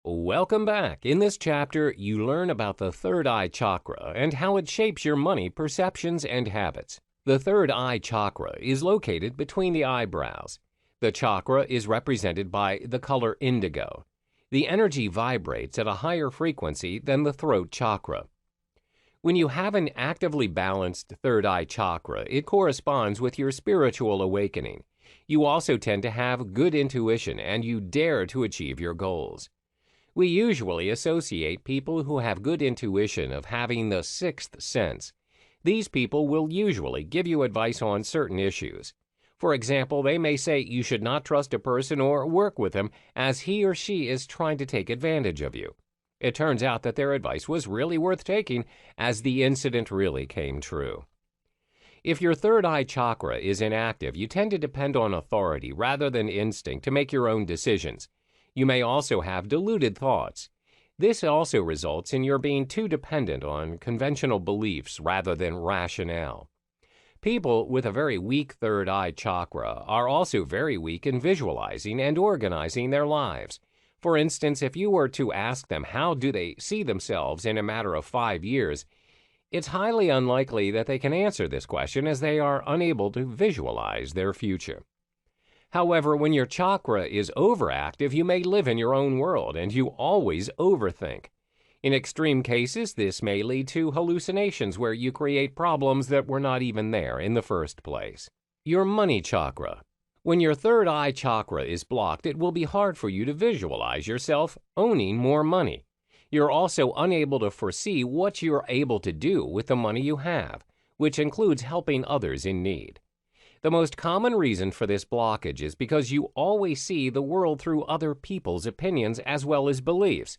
Welcome back. In this chapter, you learn about the third eye chakra and how it shapes your money perceptions and habits. The third eye chakra is located between the eyebrows. The chakra is represented by the color indigo. The energy vibrates at a higher frequency than the throat chakra. When you have an actively balanced third eye chakra, it corresponds with your spiritual awakening. You also tend to have good intuition and you dare to achieve your goals. We usually associate people who have good intuition of having the sixth sense. These people will usually give you advice on certain issues. For example, they may say you should not trust a person or work with him as he or she is trying to take advantage of you. It turns out that their advice was really worth taking as the incident really came true. If your third eye chakra is inactive, you tend to depend on authority rather than instinct to make your own decisions. You may also have deluded thoughts. This also results in your being too dependent on conventional beliefs rather than rationale. People with a very weak third eye chakra are also very weak in visualizing and organizing their lives. For instance, if you were to ask them how do they see themselves in a matter of 5 years, it's highly unlikely that they can answer this question as they are unable to visualize their future. However, when your chakra is overactive, you may live in your own world and you always overthink. In extreme cases, this may lead to hallucinations where you create problems that were not even there in the first place. Your money chakra. When your third eye chakra is blocked, it will be hard for you to visualize yourself owning more money. You're also unable to foresee what you're able to do with the money you have, which includes helping others in need. The most common reason for this blockage is because you always see the world through other people's opinions as well as beliefs.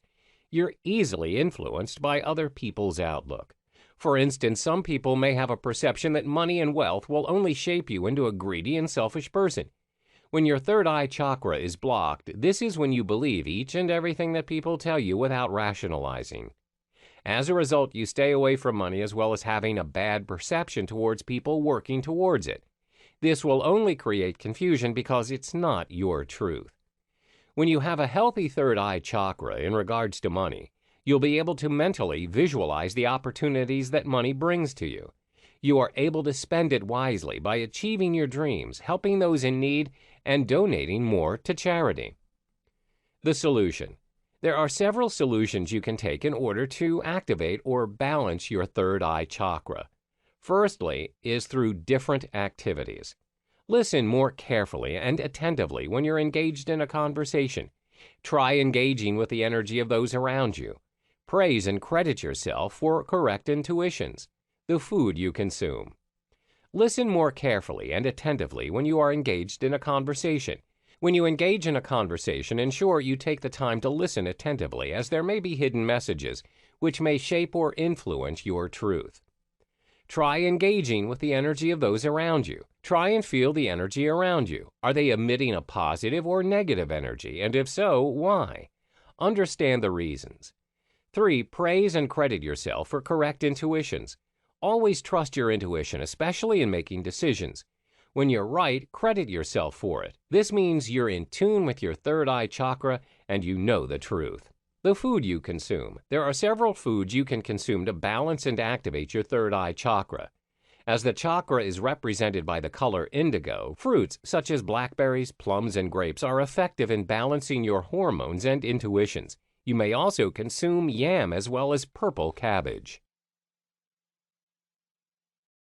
You're easily influenced by other people's outlook. For instance, some people may have a perception that money and wealth will only shape you into a greedy and selfish person. When your third eye chakra is blocked, this is when you believe each and everything that people tell you without rationalizing. As a result, you stay away from money as well as having a bad perception towards people working towards it. This will only create confusion because it's not your truth. When you have a healthy third eye chakra in regards to money, you'll be able to mentally visualize the opportunities that money brings to you. You are able to spend it wisely by achieving your dreams, helping those in need, and donating more to charity. The solution. There are several solutions you can take in order to activate or balance your third eye chakra. Firstly is through different activities. Listen more carefully and attentively when you're engaged in a conversation. Try engaging with the energy of those around you. Praise and credit yourself for correct intuitions. The food you consume. Listen more carefully and attentively when you are engaged in a conversation. When you engage in a conversation, ensure you take the time to listen attentively as there may be hidden messages which may shape or influence your truth. Try engaging with the energy of those around you. Try and feel the energy around you. Are they emitting a positive or negative energy? And if so, why? Understand the reasons. 3. Praise and credit yourself for correct intuitions. Always trust your intuition, especially in making decisions. When you're right, credit yourself for it. This means you're in tune with your third eye chakra and you know the truth. The food you consume. There are several foods you can consume to balance and activate your third eye chakra. As the chakra is represented by the color indigo, fruits such as blackberries, plums, and grapes are effective in balancing your hormones and intuitions. You may also consume yam as well as purple cabbage.